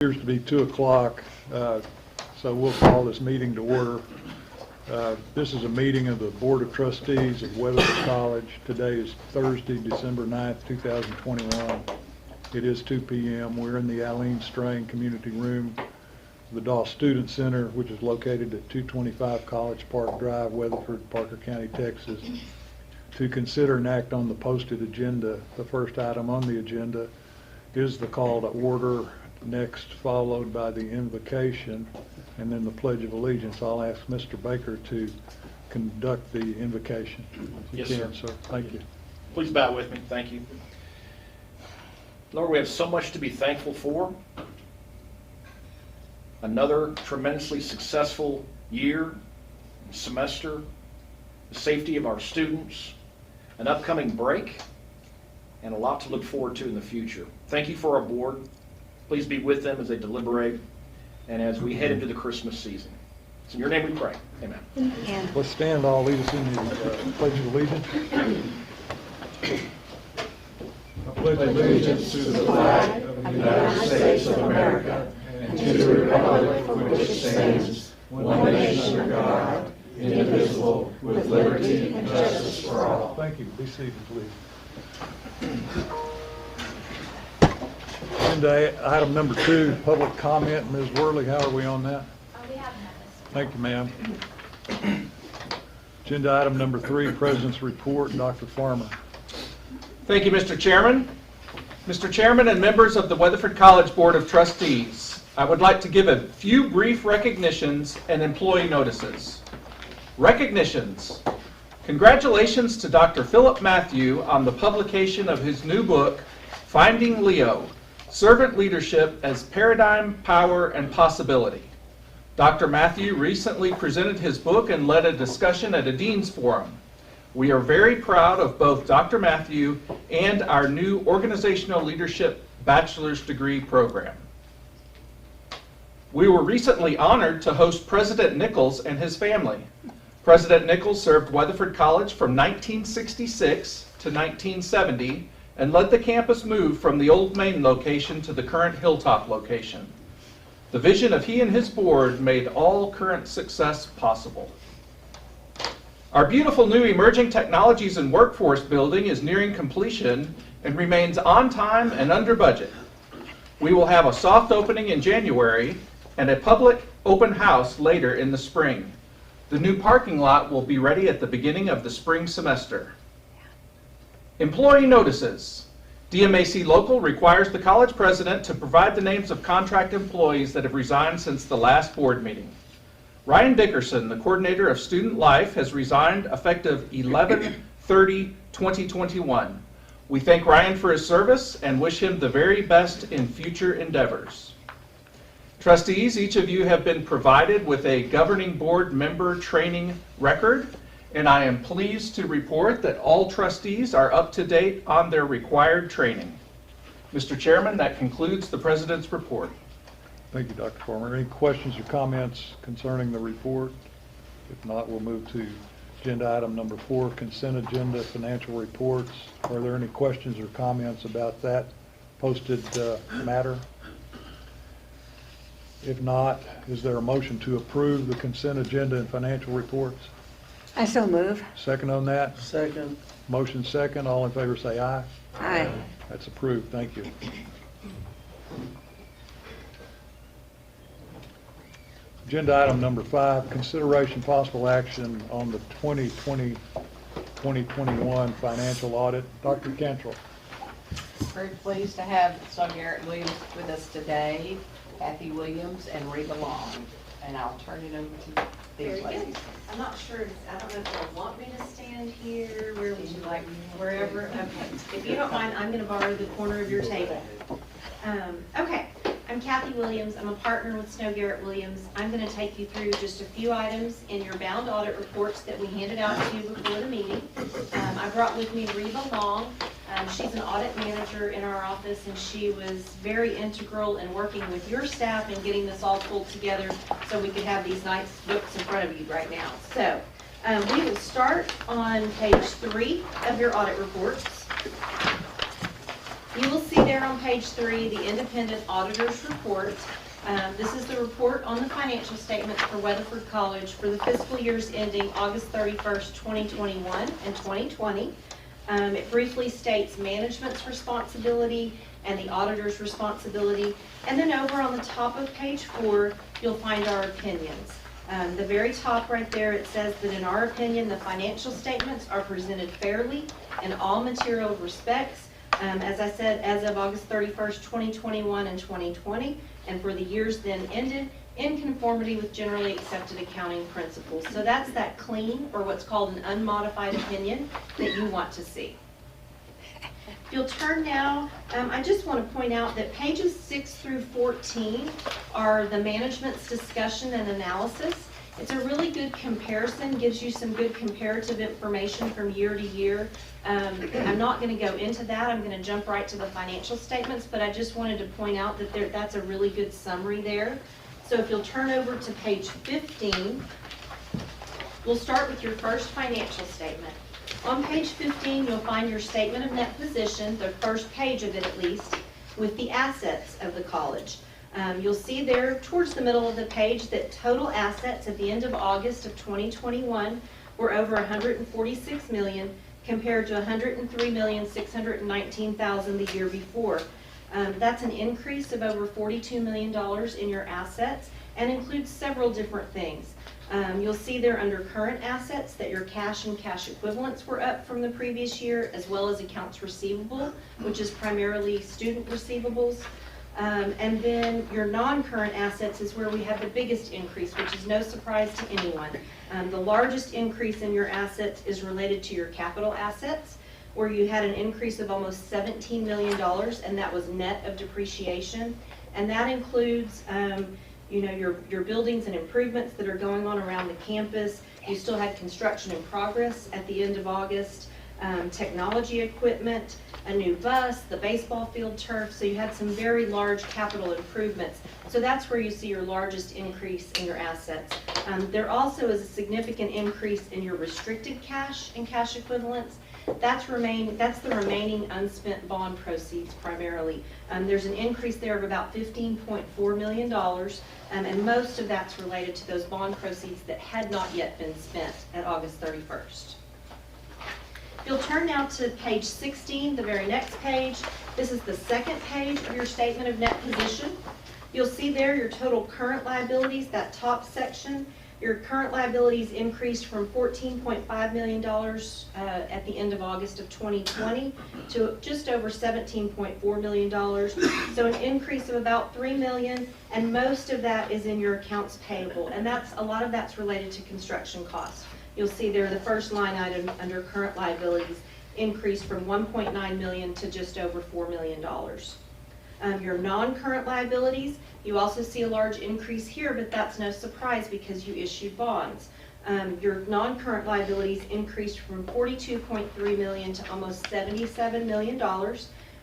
Appears to be 2 o'clock, so we'll call this meeting to order. This is a meeting of the Board of Trustees of Weatherford College. Today is Thursday, December 9th, 2021. It is 2 p.m. We're in the Aline Strain Community Room of the Doss Student Center, which is located at 225 College Park Drive, Weatherford, Parker County, Texas, to consider and act on the posted agenda. The first item on the agenda is the call to order, next followed by the invocation and then the Pledge of Allegiance. I'll ask Mr. Baker to conduct the invocation. If you can, sir. Thank you. Please bow with me. Thank you. Lord, we have so much to be thankful for. Another tremendously successful year, semester, the safety of our students, an upcoming break, and a lot to look forward to in the future. Thank you for our board. Please be with them as they deliberate and as we head into the Christmas season. It's in your name we pray. Amen. Amen. Let's stand. I'll lead us in the Pledge of Allegiance. I pledge allegiance to the flag of the United States of America and to the republic for which it stands, one nation under God, indivisible, with liberty and justice for all. Thank you. Be seated, please. Agenda item number 2, public comment. Ms. Worley, how are we on that? We have none. Thank you, ma'am. Agenda item number 3, President's Report. Dr. Farmer. Thank you, Mr. Chairman. Mr. Chairman and members of the Weatherford College Board of Trustees, I would like to give a few brief recognitions and employee notices. Recognitions. Congratulations to Dr. Philip Matthew on the publication of his new book, Finding Leo, Servant Leadership as Paradigm, Power, and Possibility. Dr. Matthew recently presented his book and led a discussion at a Dean's Forum. We are very proud of both Dr. Matthew and our new Organizational Leadership Bachelor's Degree program. We were recently honored to host President Nichols and his family. President Nichols served Weatherford College from 1966 to 1970 and led the campus move from the old Main location to the current Hilltop location. The vision of he and his board made all current success possible. Our beautiful new Emerging Technologies and Workforce building is nearing completion and remains on time and under budget. We will have a soft opening in January and a public open house later in the spring. The new parking lot will be ready at the beginning of the spring semester. Employee notices. DMAC Local requires the college president to provide the names of contract employees that have resigned since the last board meeting. Ryan Dickerson, the coordinator of student life, has resigned effective 11/30/2021. We thank Ryan for his service and wish him the very best in future endeavors. Trustees, each of you have been provided with a governing board member training record, and I am pleased to report that all trustees are up to date on their required training. Mr. Chairman, that concludes the President's report. Thank you, Dr. Farmer. Any questions or comments concerning the report? If not, we'll move to agenda item number 4, consent agenda, financial reports. Are there any questions or comments about that posted matter? If not, is there a motion to approve the consent agenda and financial reports? I so move. Second on that? Second. Motion second. All in favor say aye. Aye. That's approved. Thank you. Agenda item number 5, consideration possible action on the 2020-2021 financial audit. Dr. Cantrell. Very pleased to have Garrett Williams with us today, Kathy Williams, and Reba Long. And I'll turn it over to these Very ladies. good. I'm not sure, I don't know if they'll want me to stand here, where would you like, wherever, okay. If you don't mind, I'm gonna borrow the corner of your table. Okay, I'm Kathy Williams, I'm a partner with Garrett Williams. I'm gonna take you through just a few items in your bound audit reports that we handed out to you before the meeting. I brought with me Reba Long. She's an audit manager in our office, and she was very integral in working with your staff and getting this all pulled together so we could have these nice books in front of you right now. So we will start on page 3 of your audit reports. You will see there on page 3 the independent auditor's report. This is the report on the financial statements for Weatherford College for the fiscal years ending August 31st, 2021 and 2020. It briefly states management's responsibility and the auditor's responsibility. And then over on the top of page 4, you'll find our opinions. The very top right there, it says that in our opinion, the financial statements are presented fairly in all material respects. As I said, as of August 31st, 2021 and 2020, and for the years then ended, in conformity with generally accepted accounting principles. So that's that clean, or what's called an unmodified opinion, that you want to see. If you'll turn now, I just want to point out that pages 6 through 14 are the management's discussion and analysis. It's a really good comparison, gives you some good comparative information from year to year. I'm not going to go into that. I'm going to jump right to the financial statements, but I just wanted to point out that that's a really good summary there. So if you'll turn over to page 15, we'll start with your first financial statement. On page 15, you'll find your statement of net position, the first page of it at least, with the assets of the college. You'll see there towards the middle of the page that total assets at the end of August of 2021 were over $146 million compared to $103,619,000 the year before. That's an increase of over $42 million in your assets and includes several different things. You'll see there under current assets that your cash and cash equivalents were up from the previous year, as well as accounts receivable, which is primarily student receivables. And then your non-current assets is where we have the biggest increase, which is no surprise to anyone. The largest increase in your assets is related to your capital assets, where you had an increase of almost $17 million, and that was net of depreciation. And that includes your buildings and improvements that are going on around the campus. You still had construction in progress at the end of August, technology equipment, a new bus, the baseball field turf. So you had some very large capital improvements. So that's where you see your largest increase in your assets. There also is a significant increase in your restricted cash and cash equivalents. That's the remaining unspent bond proceeds primarily. There's an increase there of about $15.4 million, and most of that's related to those bond proceeds that had not yet been spent at August 31st. If you'll turn now to page 16, the very next page, this is the second page of your statement of net position. You'll see there your total current liabilities, that top section. Your current liabilities increased from $14.5 million at the end of August of 2020 to just over $17.4 million. So an increase of about $3 million, and most of that is in your accounts payable, and a lot of that's related to construction costs. You'll see there the first line item under current liabilities increased from $1.9 million to just over $4 million. Your non-current liabilities, you also see a large increase here, but that's no surprise because you issued bonds. Your non-current liabilities increased from $42.3 million to almost $77 million.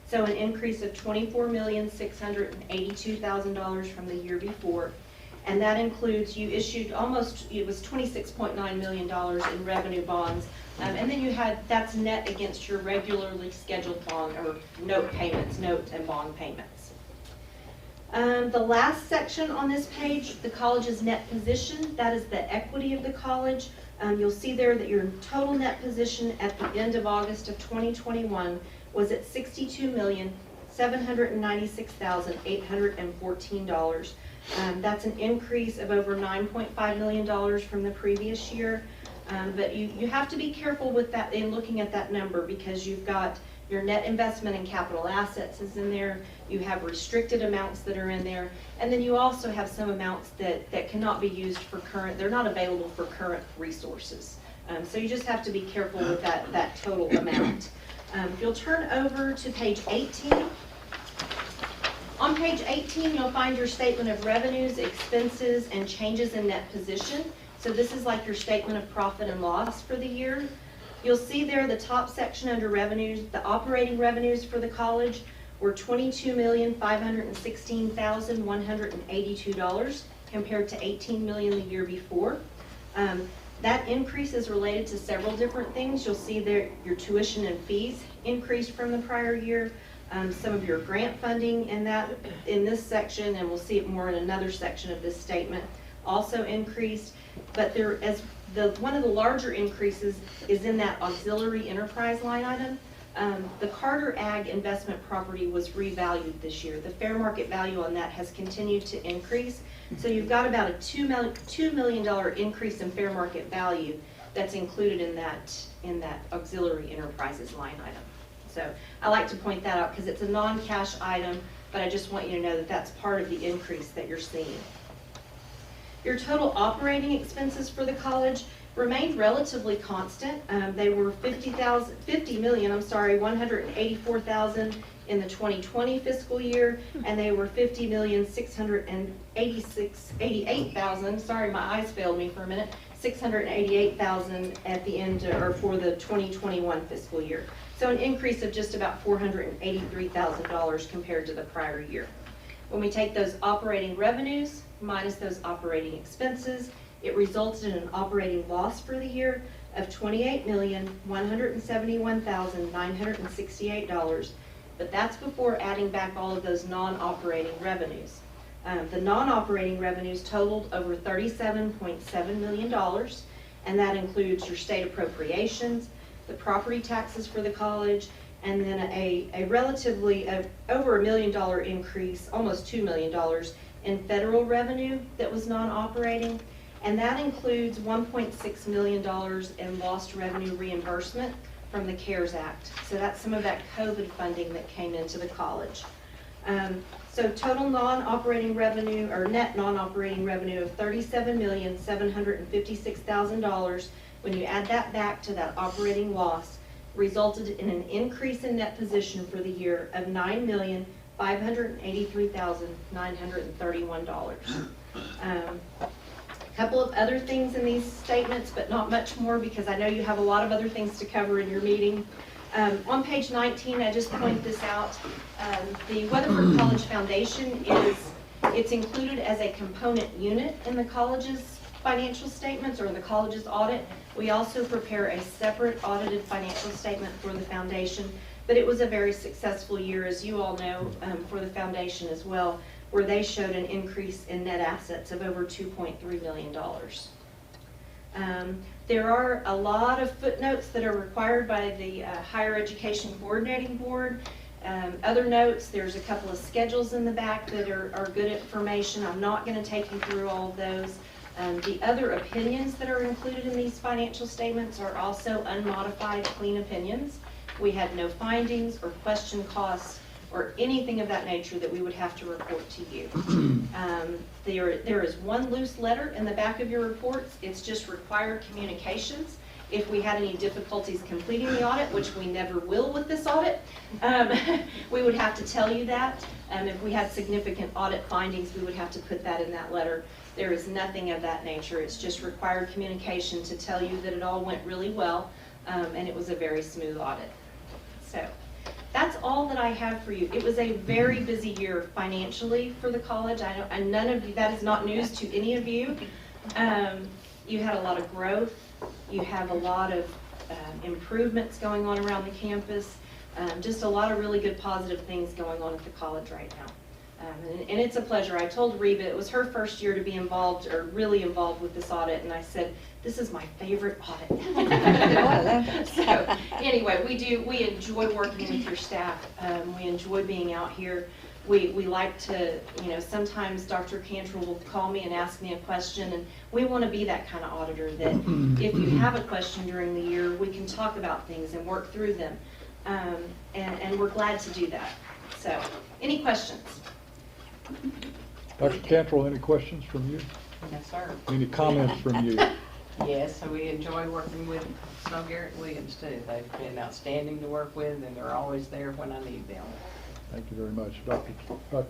So an increase of $24,682,000 from the year before. And that includes, you issued it was $26.9 million in revenue bonds. And then that's net against your regularly scheduled bond or note payments, note and bond payments. The last section on this page, the college's net position, that is the equity of the college. You'll see there that your total net position at the end of August of 2021 was at $62,796,814. That's an increase of over $9.5 million from the previous year. But you have to be careful with that in looking at that number, because you've got your net investment in capital assets is in there, you have restricted amounts that are in there, and then you also have some amounts that cannot be used for current, they're not available for current resources. So you just have to be careful with that total amount. If you'll turn over to page 18. On page 18, you'll find your statement of revenues, expenses, and changes in net position. So this is like your statement of profit and loss for the year. You'll see there the top section under revenues, the operating revenues for the college were $22,516,182 compared to $18 million the year before. That increase is related to several different things. You'll see there your tuition and fees increased from the prior year. Some of your grant funding in this section, and we'll see it more in another section of this statement, also increased. But one of the larger increases is in that auxiliary enterprise line item. The Carter Ag investment property was revalued this year. The fair market value on that has continued to increase. So you've got about a $2 million increase in fair market value that's included in that auxiliary enterprises line item. So I like to point that out because it's a non-cash item, but I just want you to know that that's part of the increase that you're seeing. Your total operating expenses for the college remained relatively constant. They were $184,000 in the 2020 fiscal year, and they were $50,688,000. Sorry, my eyes failed me for a minute. $688,000 at the end, or for the 2021 fiscal year. So an increase of just about $483,000 compared to the prior year. When we take those operating revenues minus those operating expenses, it resulted in an operating loss for the year of $28,171,968, but that's before adding back all of those non-operating revenues. The non-operating revenues totaled over $37.7 million, and that includes your state appropriations, the property taxes for the college, and then a relatively over $1 million increase, almost $2 million in federal revenue that was non-operating. And that includes $1.6 million in lost revenue reimbursement from the CARES Act. So that's some of that COVID funding that came into the college. So total non-operating revenue, or net non-operating revenue of $37,756,000, when you add that back to that operating loss, resulted in an increase in net position for the year of $9,583,931. A couple of other things in these statements, but not much more because I know you have a lot of other things to cover in your meeting. On page 19, I just point this out. The Weatherford College Foundation it's included as a component unit in the college's financial statements or in the college's audit. We also prepare a separate audited financial statement for the foundation, but it was a very successful year, as you all know, for the foundation as well, where they showed an increase in net assets of over $2.3 million. There are a lot of footnotes that are required by the Higher Education Coordinating Board. Other notes, there's a couple of schedules in the back that are good information. I'm not going to take you through all of those. The other opinions that are included in these financial statements are also unmodified, clean opinions. We had no findings or question costs or anything of that nature that we would have to report to you. There is one loose letter in the back of your reports. It's just required communications. If we had any difficulties completing the audit, which we never will with this audit, we would have to tell you that. If we had significant audit findings, we would have to put that in that letter. There is nothing of that nature. It's just required communication to tell you that it all went really well, and it was a very smooth audit. So that's all that I have for you. It was a very busy year financially for the college. And none of you, that is not news to any of you. You had a lot of growth. You have a lot of improvements going on around the campus. Just a lot of really good positive things going on at the college right now. And it's a pleasure. I told Reba it was her first year to be involved, or really involved with this audit, and I said, this is my favorite audit. So anyway, we enjoy working with your staff. We enjoy being out here. We like to, sometimes Dr. Cantrell will call me and ask me a question, and we want to be that kind of auditor that if you have a question during the year, we can talk about things and work through them. And we're glad to do that. So, any questions? Dr. Cantrell, any questions from you? Yes, sir. Any comments from you? Yes, so we enjoy working with Garrett and Williams too. They've been outstanding to work with, and they're always there when I need them. Thank you very much. Dr.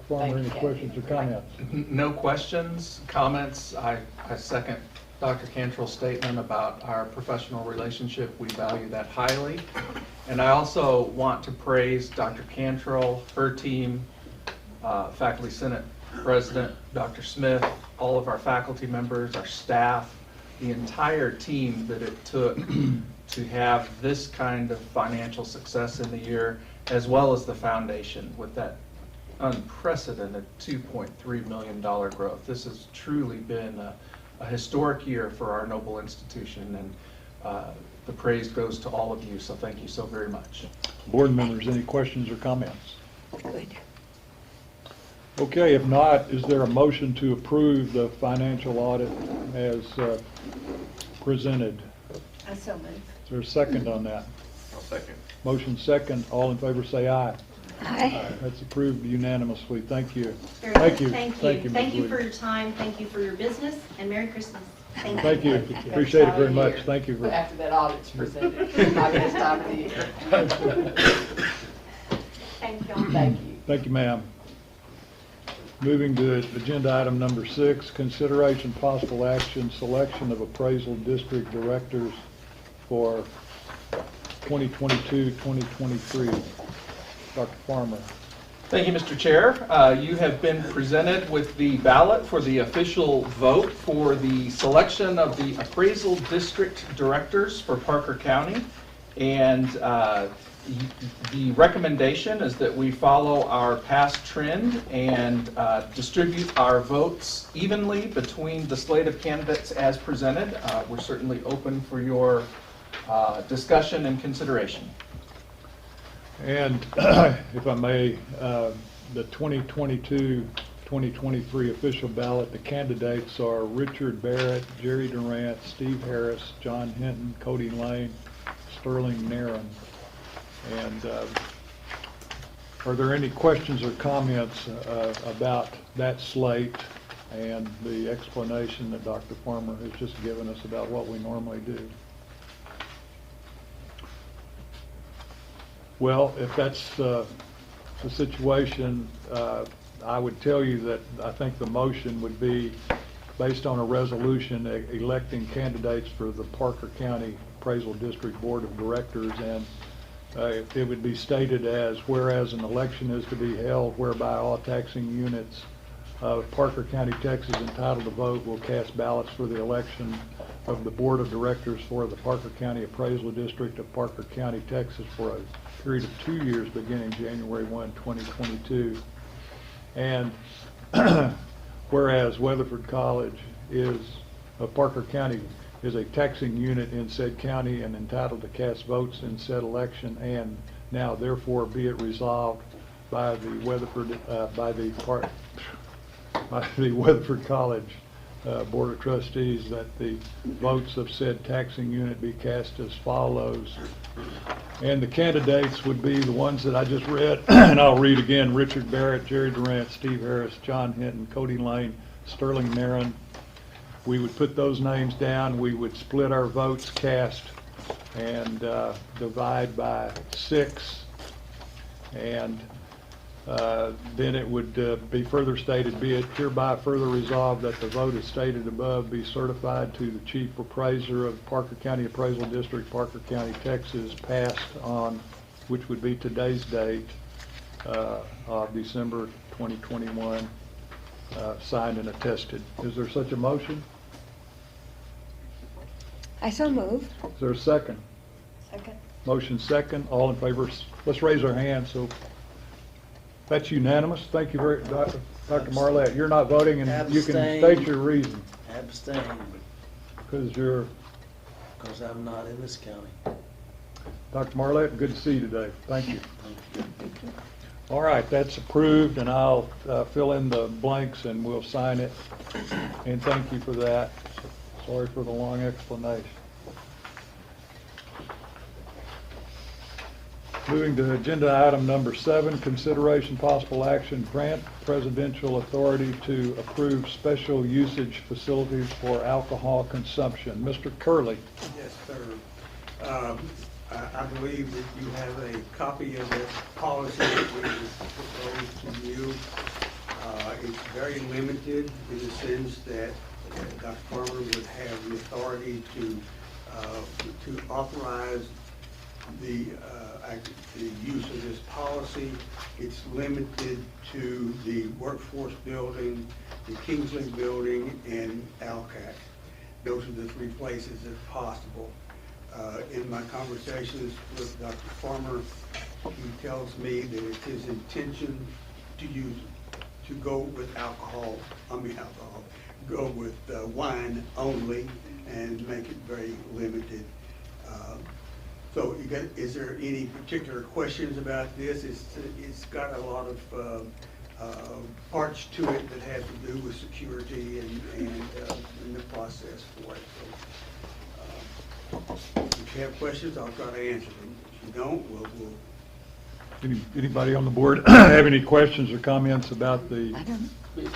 Farmer, any questions or comments? No questions, comments. I second Dr. Cantrell's statement about our professional relationship. We value that highly. And I also want to praise Dr. Cantrell, her team, Faculty Senate President, Dr. Smith, all of our faculty members, our staff, the entire team that it took to have this kind of financial success in the year as well as the foundation with that unprecedented $2.3 million growth. This has truly been a historic year for our noble institution, and the praise goes to all of you, so thank you so very much. Board members, any questions or comments? Good. Okay, if not, is there a motion to approve the financial audit as presented? I so move. Is there a second on that? I'll second. Motion second, all in favor say aye. Aye. That's approved unanimously, thank you. Very Thank good. you. Thank Thank you. you, Thank Ms. you for Williams. your time, thank you for your business, and Merry Christmas. Thank you. Thank you, Best appreciate it time very of much, year. thank you. After that audit's presented, it's my best time of the year. Thank you. Thank you. Thank you, ma'am. Moving to agenda item number 6, consideration possible action, selection of appraisal district directors for 2022-2023. Dr. Farmer. Thank you, Mr. Chair. You have been presented with the ballot for the official vote for the selection of the appraisal district directors for Parker County. And the recommendation is that we follow our past trend and distribute our votes evenly between the slate of candidates as presented. We're certainly open for your discussion and consideration. And if I may, the 2022-2023 official ballot, the candidates are Richard Barrett, Jerry Durant, Steve Harris, John Hinton, Cody Lane, Sterling Narron. And are there any questions or comments about that slate and the explanation that Dr. Farmer has just given us about what we normally do? Well, if that's the situation, I would tell you that I think the motion would be based on a resolution electing candidates for the Parker County Appraisal District Board of Directors, and it would be stated as, whereas an election is to be held whereby all taxing units of Parker County, Texas entitled to vote will cast ballots for the election of the Board of Directors for the Parker County Appraisal District of Parker County, Texas for a period of 2 years beginning January 1, 2022. And whereas Weatherford College of Parker County is a taxing unit in said county and entitled to cast votes in said election, and now therefore be it resolved by the Weatherford College Board of Trustees that the votes of said taxing unit be cast as follows. And the candidates would be the ones that I just read, and I'll read again: Richard Barrett, Jerry Durant, Steve Harris, John Hinton, Cody Lane, Sterling Narron. We would put those names down. We would split our votes cast and divide by 6. And then it would be further stated, be it hereby further resolved that the vote as stated above be certified to the Chief Appraiser of Parker County Appraisal District, Parker County, Texas, passed on, which would be today's date of December 2021, signed and attested. Is there such a motion? I so move. Is there a second? Second. Motion second. All in favor, let's raise our hands. So that's unanimous. Thank you very much, Dr. Marlette. You're not voting, and you can Abstain. state your reason. Abstain, Because you're, because I'm not in this county. Dr. Marlette, good to see you today. Thank you. All right, that's approved, and I'll fill in the blanks and we'll sign it. And thank you for that. Sorry for the long explanation. Moving to agenda item number 7, consideration possible action, grant presidential authority to approve special usage facilities for alcohol consumption. Mr. Curley. Yes, sir. I believe that you have a copy of the policy that we proposed to you. It's very limited in the sense that Dr. Farmer would have the authority to authorize the use of this policy. It's limited to the workforce building, the Kingsley building, and Alcac. Those are the 3 places that's possible. In my conversations with Dr. Farmer, he tells me that it's his intention to go with alcohol, go with wine only and make it very limited. So is there any particular questions about this? It's got a lot of parts to it that have to do with security and the process for it. So, if you have questions, I'll try to answer them. If you don't, we'll Anybody on the board have any questions or comments about the, I don't,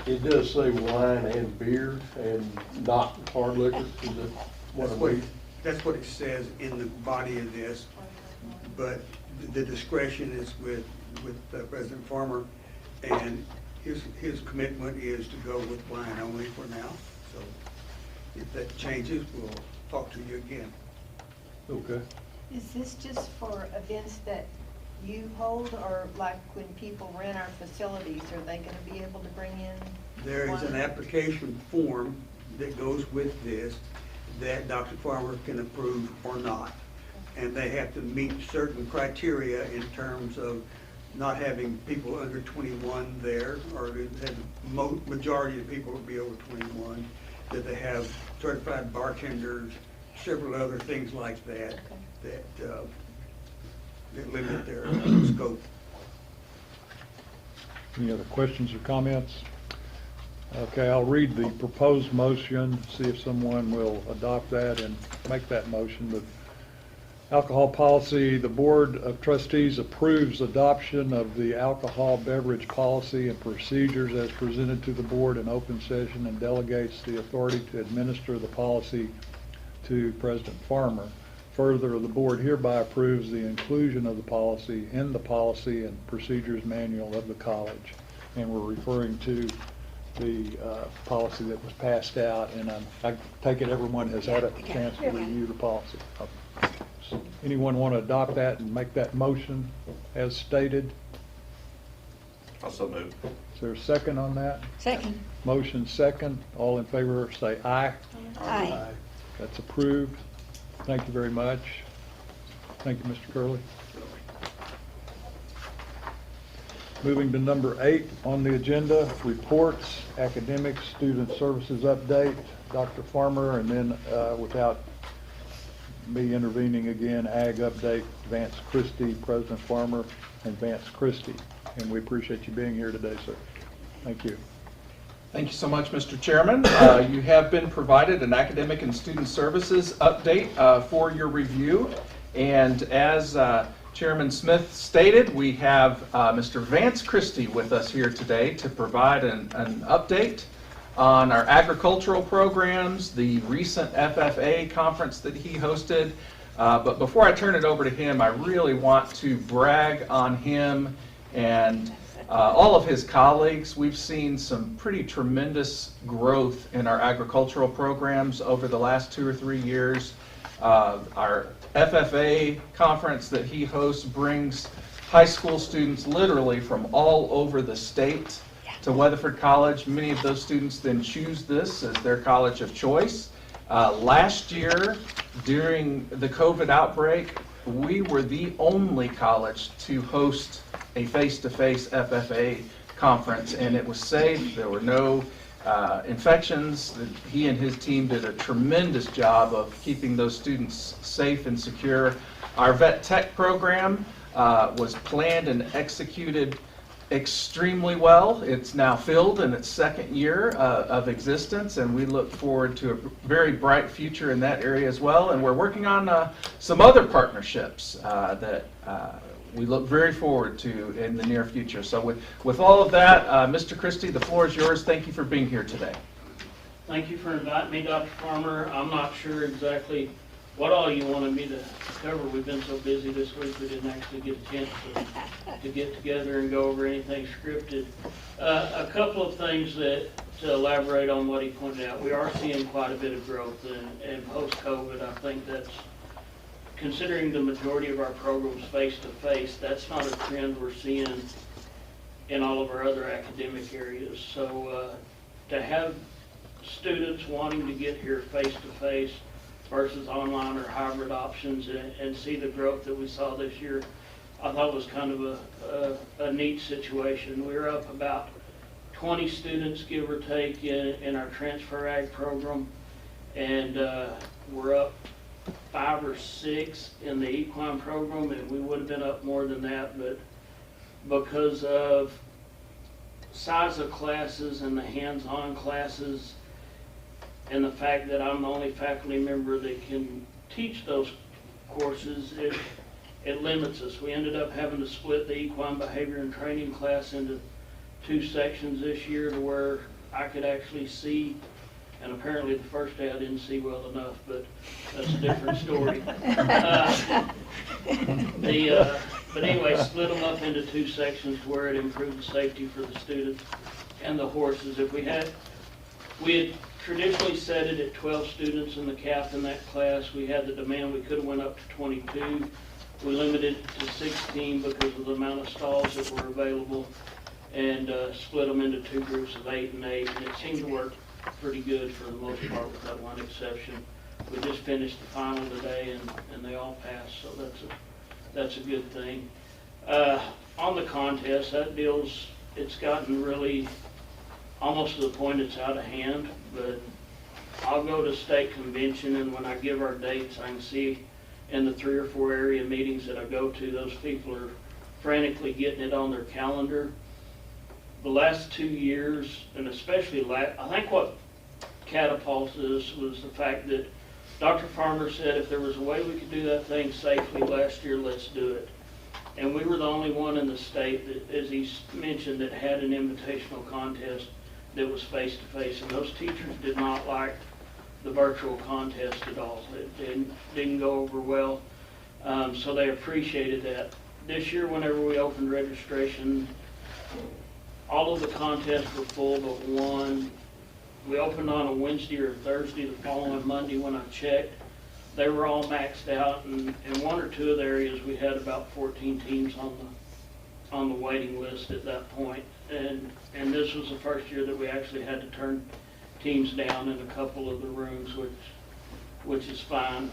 It does say wine and beer and not hard liquor, is it? that's what it says in the body of this, but the discretion is with President Farmer, and his commitment is to go with wine only for now. So if that changes, we'll talk to you again. okay. is this just for events that you hold, or like when people rent our facilities, are they gonna be able to bring in? There is an wine? application form that goes with this that Dr. Farmer can approve or not. And they have to meet certain criteria in terms of not having people under 21 there, or that the majority of people will be over 21, that they have certified bartenders, several other things like that, that limit their scope. Any other questions or comments? Okay, I'll read the proposed motion, see if someone will adopt that and make that motion. The alcohol policy, the Board of Trustees approves adoption of the alcohol beverage policy and procedures as presented to the board in open session, and delegates the authority to administer the policy to President Farmer. Further, the board hereby approves the inclusion of the policy in the policy and procedures manual of the college. And we're referring to the policy that was passed out, and I take it everyone has had a chance to review the policy. Anyone want to adopt that and make that motion as stated? Also move. Is there a second on that? Second. Motion second. All in favor say aye. Aye. That's approved. Thank you very much. Thank you, Mr. Curley. Moving to number 8 on the agenda, reports, academics, student services update, Dr. Farmer, and then without me intervening again, ag update, Vance Christie, President Farmer, and Vance Christie. And we appreciate you being here today, sir. Thank you. Thank you so much, Mr. Chairman. You have been provided an academic and student services update for your review. And as Chairman Smith stated, we have Mr. Vance Christie with us here today to provide an update on our agricultural programs, the recent FFA conference that he hosted. But before I turn it over to him, I really want to brag on him and all of his colleagues. We've seen some pretty tremendous growth in our agricultural programs over the last 2 or 3 years. Our FFA conference that he hosts brings high school students literally from all over the state to Weatherford College. Many of those students then choose this as their college of choice. Last year, during the COVID outbreak, we were the only college to host a face-to-face FFA conference, and it was safe. There were no infections. He and his team did a tremendous job of keeping those students safe and secure. Our Vet Tech program was planned and executed extremely well. It's now filled in its 2nd year of existence, and we look forward to a very bright future in that area as well. And we're working on some other partnerships that we look very forward to in the near future. So with all of that, Mr. Christie, the floor is yours. Thank you for being here today. Thank you for inviting me, Dr. Farmer. I'm not sure exactly what all you wanted me to cover. We've been so busy this week, we didn't actually get a chance to get together and go over anything scripted. A couple of things to elaborate on what he pointed out. We are seeing quite a bit of growth, and post-COVID, I think that's, considering the majority of our programs face-to-face, that's not a trend we're seeing in all of our other academic areas. So to have students wanting to get here face-to-face versus online or hybrid options, and see the growth that we saw this year I thought was kind of a neat situation. We were up about 20 students, give or take, in our transfer ag program, and we're up 5 or 6 in the equine program, and we would have been up more than that, but because of size of classes and the hands-on classes and the fact that I'm the only faculty member that can teach those courses, it limits us. We ended up having to split the equine behavior and training class into 2 sections this year to where I could actually see, and apparently the first day I didn't see well enough, but that's a different story. But anyway, split them up into 2 sections to where it improved the safety for the students and the horses. We had traditionally set it at 12 students in the cap in that class. We had the demand, we could have went up to 22. We limited it to 16 because of the amount of stalls that were available, and split them into 2 groups of 8 and 8, and it seemed to work pretty good for the most part with that one exception. We just finished the final today and they all passed, so that's a good thing. On the contest, it's gotten really almost to the point it's out of hand, but I'll go to state convention, and when I give our dates, I can see in the 3 or 4 area meetings that I go to, those people are frantically getting it on their calendar. The last 2 years, and especially I think what catapulted us was the fact that Dr. Farmer said if there was a way we could do that thing safely last year, let's do it. And we were the only one in the state that, as he mentioned, that had an invitational contest that was face-to-face, and those teachers did not like the virtual contest at all. It didn't go over well, so they appreciated that. This year, whenever we opened registration, all of the contests were full but one. We opened on a Wednesday or Thursday. The following Monday when I checked, they were all maxed out, and in 1 or 2 of the areas we had about 14 teams on the waiting list at that point. And this was the first year that we actually had to turn teams down in a couple of the rooms, which is fine.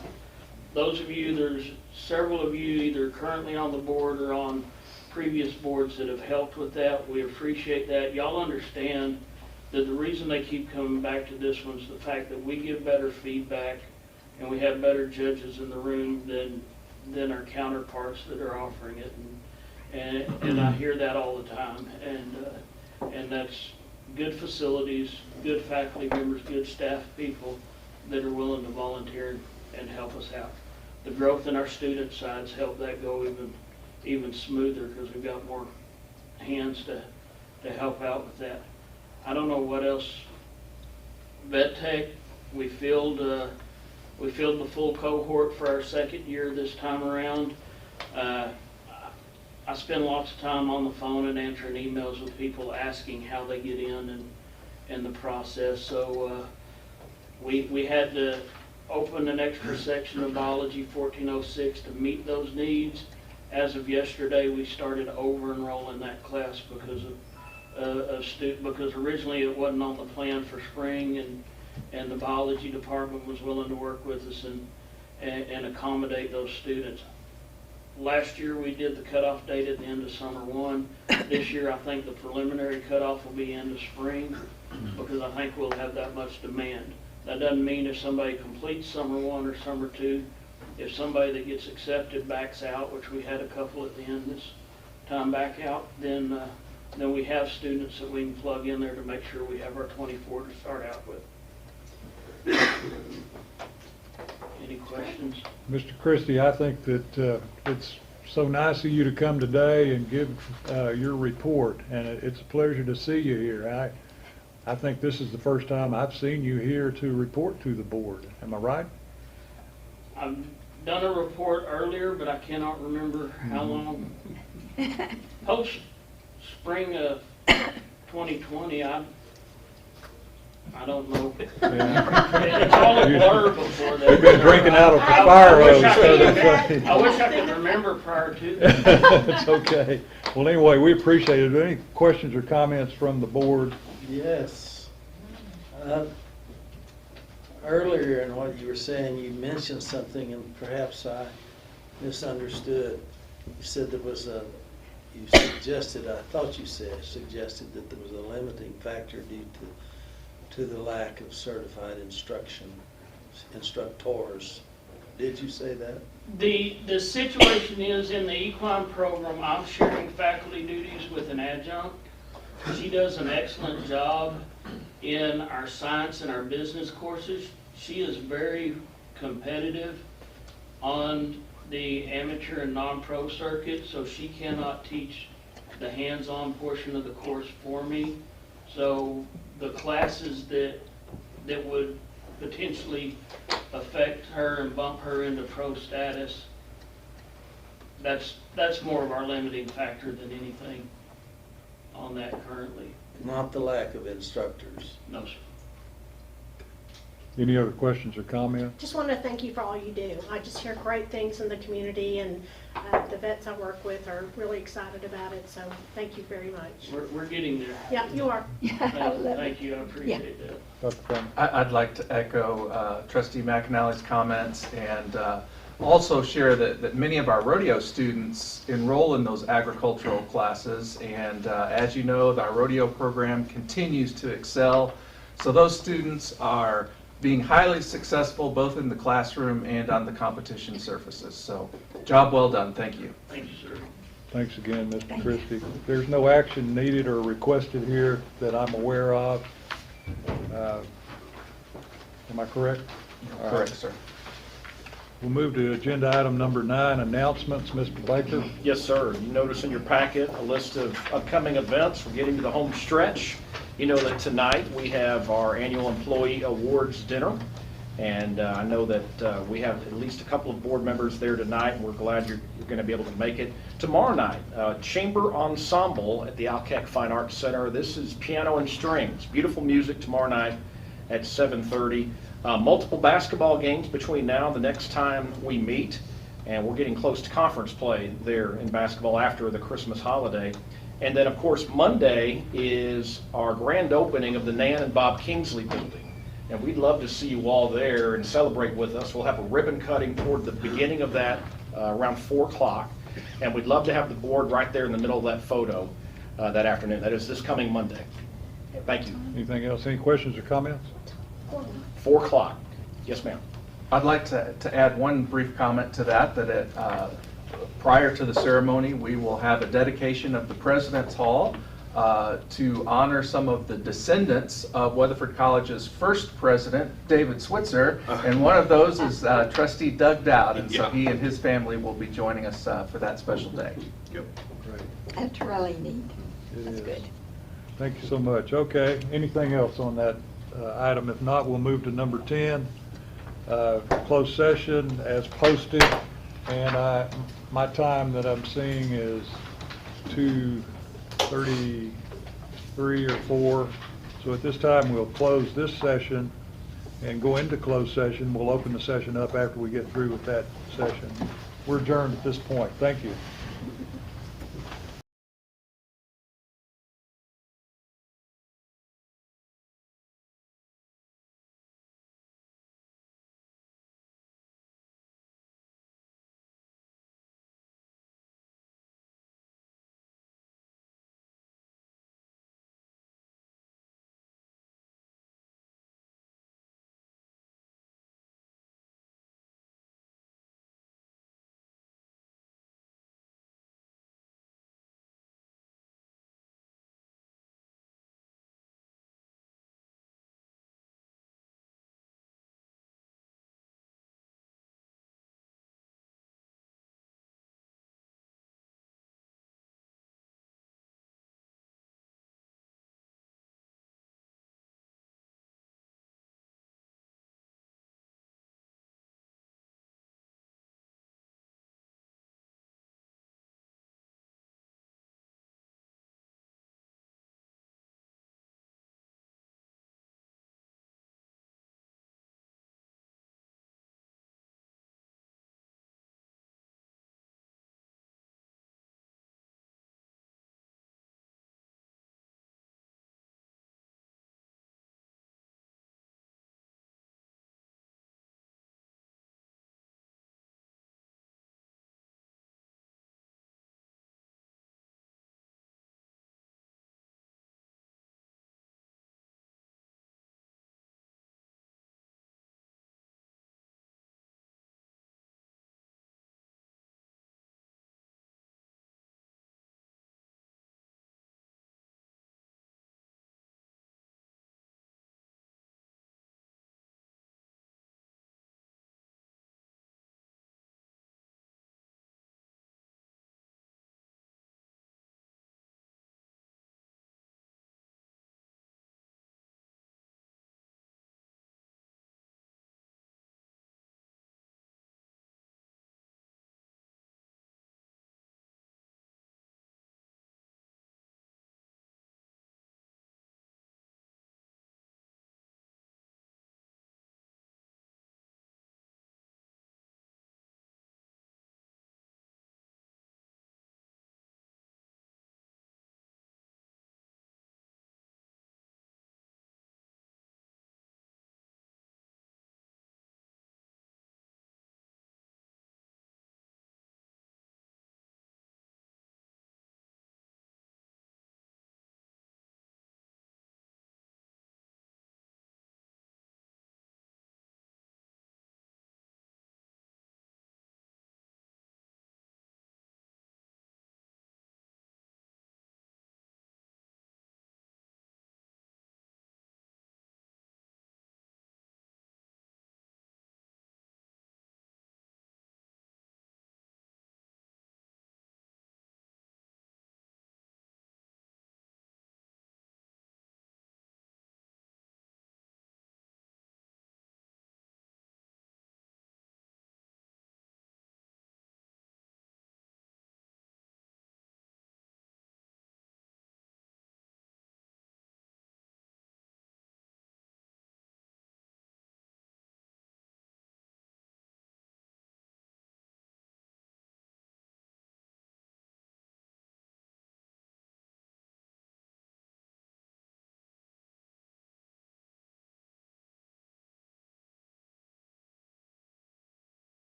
Those of you, there's several of you either currently on the board or on previous boards that have helped with that. We appreciate that. Y'all understand that the reason they keep coming back to this one is the fact that we give better feedback and we have better judges in the room than our counterparts that are offering it. And I hear that all the time. And that's good facilities, good faculty members, good staff people that are willing to volunteer and help us out. The growth in our student sides help that go even smoother because we've got more hands to help out with that. I don't know what else. Vet Tech, we filled the full cohort for our 2nd year this time around. I spend lots of time on the phone and answering emails with people asking how they get in and the process. So we had to open an extra section of biology 1406 to meet those needs. As of yesterday, we started over enrolling that class because because originally it wasn't on the plan for spring, and the biology department was willing to work with us and accommodate those students. Last year we did the cutoff date at the end of summer 1. This year I think the preliminary cutoff will be end of spring because I think we'll have that much demand. That doesn't mean if somebody completes summer 1 or summer 2, if somebody that gets accepted backs out, which we had a couple at the end this time back out, then we have students that we can plug in there to make sure we have our 24 to start out with. Any questions? Mr. Christie, I think that it's so nice of you to come today and give your report, and it's a pleasure to see you here. I think this is the first time I've seen you here to report to the board. Am I right? I've done a report earlier, but I cannot remember how long. Post spring of 2020, I don't know. Yeah. It's all a blur before that. You've been drinking out of the fire hose. I wish I could remember prior to that. It's okay. Well, anyway, we appreciate it. Any questions or comments from the board? Yes. Earlier in what you were saying, you mentioned something and perhaps I misunderstood. You said there was a, you suggested, I thought you suggested that there was a limiting factor due to the lack of certified instructors. Did you say that? The situation is in the equine program, I'm sharing faculty duties with an adjunct. She does an excellent job in our science and our business courses. She is very competitive on the amateur and non-pro circuit, so she cannot teach the hands-on portion of the course for me. So the classes that would potentially affect her and bump her into pro status, that's more of our limiting factor than anything on that currently. Not the lack of instructors. No, sir. Any other questions or comments? Just want to thank you for all you do. I just hear great things in the community, and the vets I work with are really excited about it, so thank you very much. We're getting there. Yeah, you are. Thank you, I appreciate that. Dr. Farmer? I'd like to echo Trustee McAnally's comments and also share that many of our rodeo students enroll in those agricultural classes, and as you know, our rodeo program continues to excel. So those students are being highly successful both in the classroom and on the competition surfaces. So job well done. Thank you. Thank you, sir. Thanks again, Mr. Christie. There's no action needed or requested here that I'm aware of. Am I correct? All right. Correct, sir. We'll move to agenda item number 9, announcements. Mr. Baker? Yes, sir. You notice in your packet a list of upcoming events. We're getting to the home stretch. You know that tonight we have our annual employee awards dinner, and I know that we have at least a couple of board members there tonight, and we're glad you're going to be able to make it. Tomorrow night, Chamber Ensemble at the Alcac Fine Arts Center. This is piano and strings. Beautiful music tomorrow night at 7:30. Multiple basketball games between now and the next time we meet, and we're getting close to conference play there in basketball after the Christmas holiday. And then, of course, Monday is our grand opening of the Nan and Bob Kingsley building. And we'd love to see you all there and celebrate with us. We'll have a ribbon cutting toward the beginning of that around 4 o'clock. And we'd love to have the board right there in the middle of that photo that afternoon. That is this coming Monday. Thank you. Anything else? Any questions or comments? 4 o'clock. Yes, ma'am. I'd like to add one brief comment to that prior to the ceremony, we will have a dedication of the President's Hall to honor some of the descendants of Weatherford College's first president, David Switzer, and one of those is Trustee Doug Dowd, and so he and his family will be joining us for that special day. Great. That's really neat. That's good. Thank you so much. Okay, anything else on that item? If not, we'll move to number 10, closed session as posted. And my time that I'm seeing is 2:33 or 4. So at this time, we'll close this session and go into closed session. We'll open the session up after we get through with that session. We're adjourned at this point. Thank you.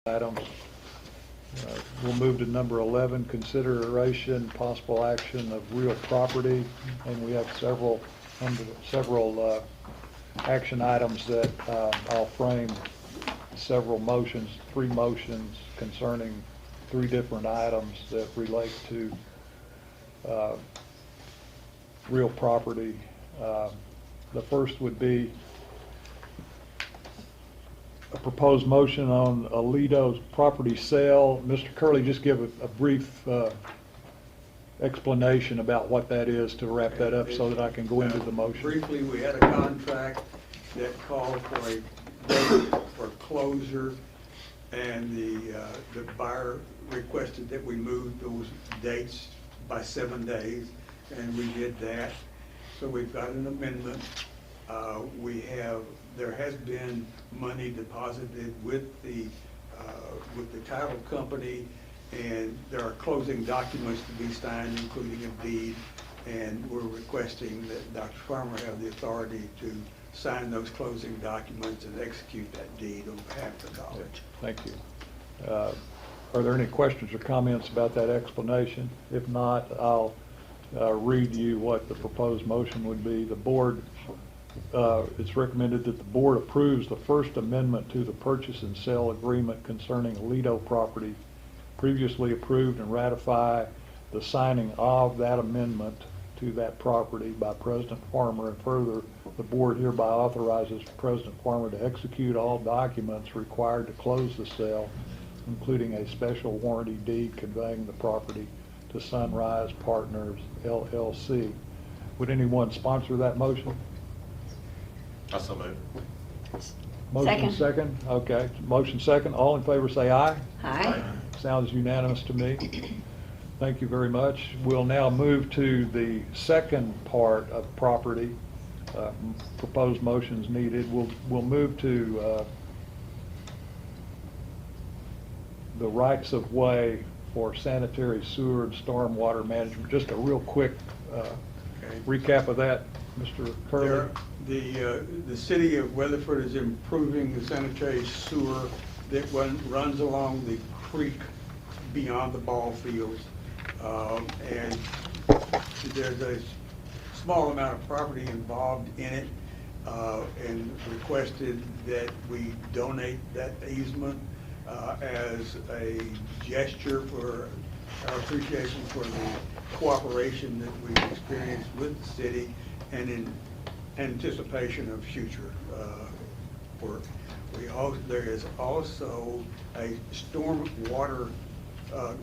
items. We'll move to number 11, consideration, possible action of real property, and we have several action items that I'll frame several motions, 3 motions concerning 3 different items that relate to real property. The first would be a proposed motion on Aledo's property sale. Mr. Curley, just give a brief explanation about what that is to wrap that up so that I can go into the motion. Briefly, we had a contract that called for a date for closure, and the buyer requested that we move those dates by 7 days, and we did that. So we've got an amendment. There has been money deposited with the title company, and there are closing documents to be signed, including a deed, and we're requesting that Dr. Farmer have the authority to sign those closing documents and execute that deed on behalf of the college. Thank you. Are there any questions or comments about that explanation? If not, I'll read you what the proposed motion would be. The board, it's recommended that the board approves the first amendment to the purchase and sale agreement concerning Aledo property previously approved, and ratify the signing of that amendment to that property by President Farmer, and further, the board hereby authorizes President Farmer to execute all documents required to close the sale, including a special warranty deed conveying the property to Sunrise Partners LLC. Would anyone sponsor that motion? I so move. Motion second? Okay, motion second. All in favor say aye. Aye. Sounds unanimous to me. Thank you very much. We'll now move to the second part of property. Proposed motions needed. We'll move to the rights of way for sanitary sewer and stormwater management. Just a real quick recap of that, Mr. Curley. The city of Weatherford is improving the sanitary sewer that runs along the creek beyond the ball fields. And there's a small amount of property involved in it, and requested that we donate that easement as a gesture for our appreciation for the cooperation that we've experienced with the city, and in anticipation of future work. There is also a storm water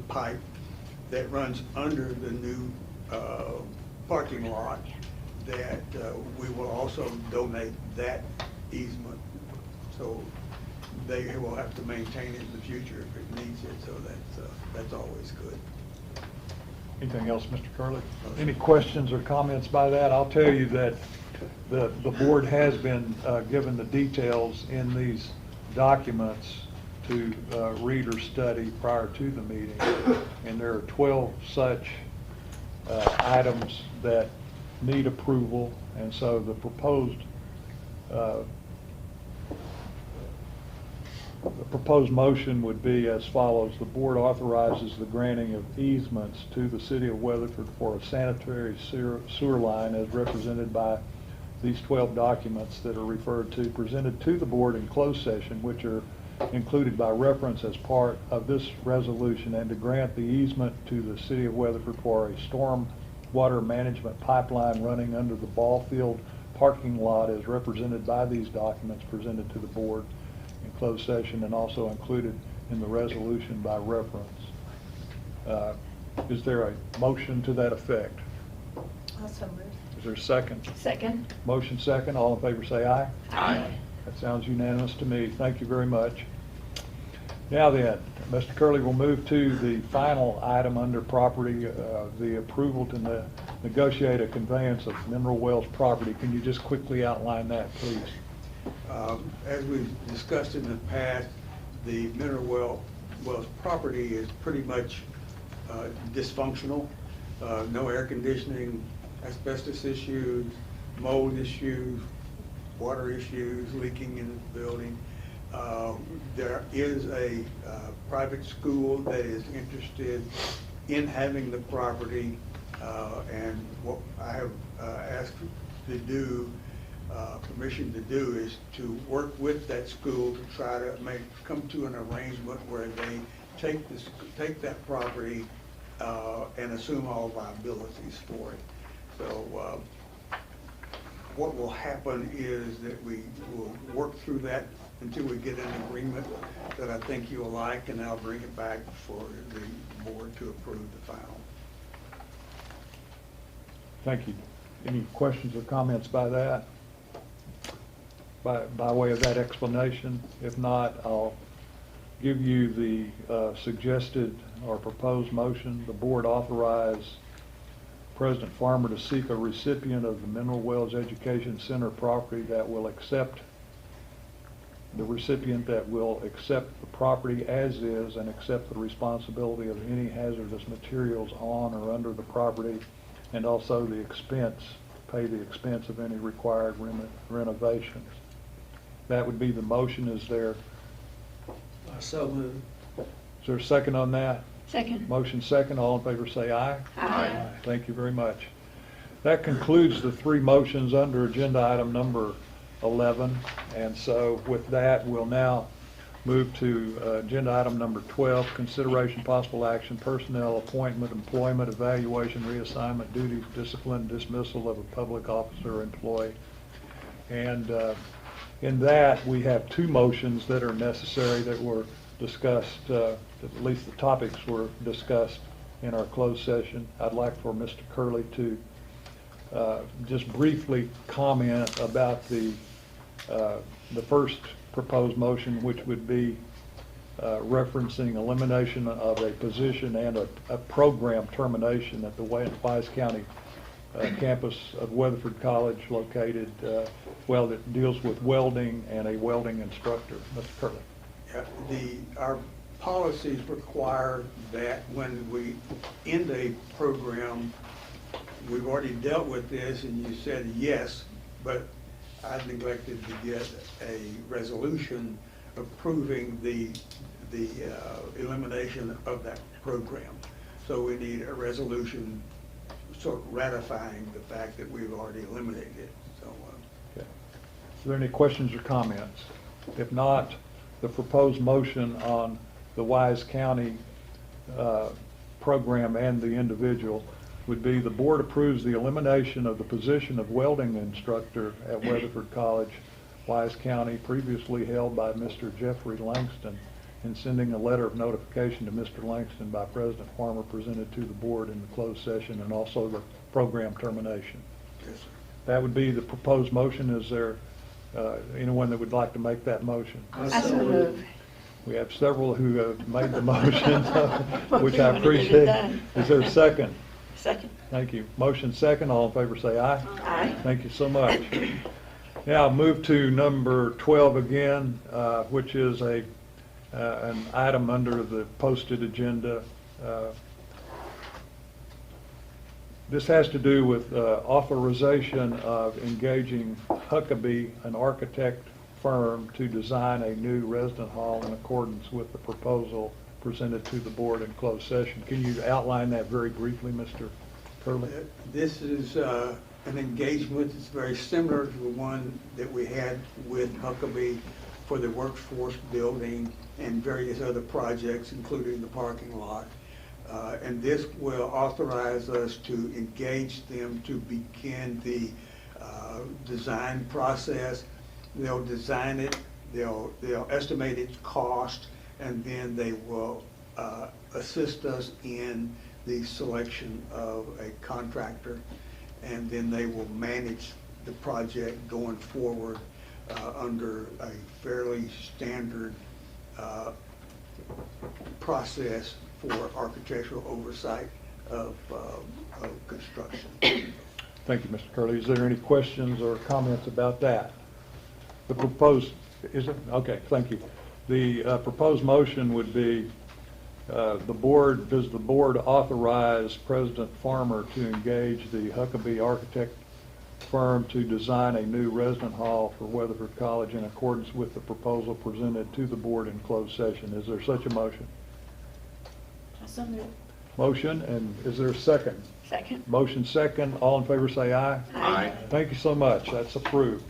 pipe that runs under the new parking lot that we will also donate that easement. So they will have to maintain it in the future if it needs it, so that's always good. Anything else, Mr. Curley? Any questions or comments by that? I'll tell you that the board has been given the details in these documents to read or study prior to the meeting, and there are 12 such items that need approval, and so the proposed motion would be as follows. The board authorizes the granting of easements to the city of Weatherford for a sanitary sewer line as represented by these 12 documents that are referred to, presented to the board in closed session, which are included by reference as part of this resolution, and to grant the easement to the city of Weatherford for a storm water management pipeline running under the ball field parking lot as represented by these documents presented to the board in closed session, and also included in the resolution by reference. Is there a motion to that effect? Also moved. Is there a second? Second? Motion second. All in favor say aye. Aye. That sounds unanimous to me. Thank you very much. Now then, Mr. Curley will move to the final item under property, the approval to negotiate a conveyance of Mineral Wells property. Can you just quickly outline that, please? As we've discussed in the past, the Mineral Wells property is pretty much dysfunctional. No air conditioning, asbestos issues, mold issues, water issues, leaking in the building. There is a private school that is interested in having the property, and what I have asked to do, permission to do, is to work with that school to try to come to an arrangement where they take that property and assume all liabilities for it. So what will happen is that we will work through that until we get an agreement that I think you'll like, and I'll bring it back for the board to approve the final. Thank you. Any questions or comments by that? By way of that explanation? If not, I'll give you the suggested or proposed motion. The board authorize President Farmer to seek a recipient of the Mineral Wells Education Center property that will accept the recipient that will accept the property as is and accept the responsibility of any hazardous materials on or under the property, and also the expense, pay the expense of any required renovations. That would be the motion. Is there So moved. Is there a second on that? Second. Motion second. All in favor say aye. Aye. Thank you very much. That concludes the three motions under agenda item number 11. And so with that, we'll now move to agenda item number 12, consideration possible action, personnel appointment, employment, evaluation, reassignment, duties, discipline, dismissal of a public officer or employee. And in that, we have two motions that are necessary that were discussed, at least the topics were discussed in our closed session. I'd like for Mr. Curley to just briefly comment about the first proposed motion, which would be referencing elimination of a position and a program termination at the Wise County campus of Weatherford College, located, that deals with welding and a welding instructor. Mr. Curley. Yeah, our policies require that when we end a program, we've already dealt with this and you said yes, but I neglected to get a resolution approving the elimination of that program. So we need a resolution sort of ratifying the fact that we've already eliminated it. So, Okay. Are there any questions or comments? If not, the proposed motion on the Wise County program and the individual would be: the board approves the elimination of the position of welding instructor at Weatherford College, Wise County, previously held by Mr. Jeffrey Langston, and sending a letter of notification to Mr. Langston by President Farmer presented to the board in the closed session, and also the program termination. yes, sir. That would be the proposed motion. Is there anyone that would like to make that motion? I so move. We have several who have made the motion, which I We wanna get it appreciate. done. Is there a second? Second. Thank you. Motion second. All in favor say aye. Aye. Thank you so much. Now move to number 12 again, which is an item under the posted agenda. This has to do with authorization of engaging Huckabee, an architect firm, to design a new resident hall in accordance with the proposal presented to the board in closed session. Can you outline that very briefly, Mr. Curley? This is an engagement that's very similar to the one that we had with Huckabee for the workforce building and various other projects, including the parking lot. And this will authorize us to engage them to begin the design process. They'll design it, they'll estimate its cost, and then they will assist us in the selection of a contractor, and then they will manage the project going forward under a fairly standard process for architectural oversight of construction. Thank you, Mr. Curley. Is there any questions or comments about that? The proposed, is it? Okay, thank you. The proposed motion would be, does the board authorize President Farmer to engage the Huckabee architect firm to design a new resident hall for Weatherford College in accordance with the proposal presented to the board in closed session. Is there such a motion? So moved. Motion, and is there a second? Second. Motion second. All in favor say aye. Aye. Thank you so much. That's approved.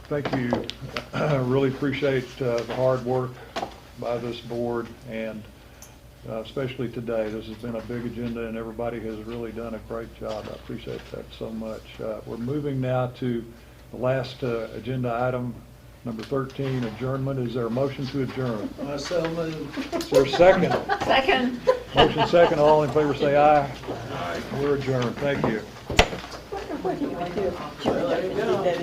Thank you. Really appreciate the hard work by this board, and especially today. This has been a big agenda, and everybody has really done a great job. I appreciate that so much. We're moving now to the last agenda item, number 13, adjournment. Is there a motion to adjourn? I so move. Is there a second? Second. Motion second. All in favor say aye. Aye. We're adjourned. Thank you. What do you want to do? Well, there you go.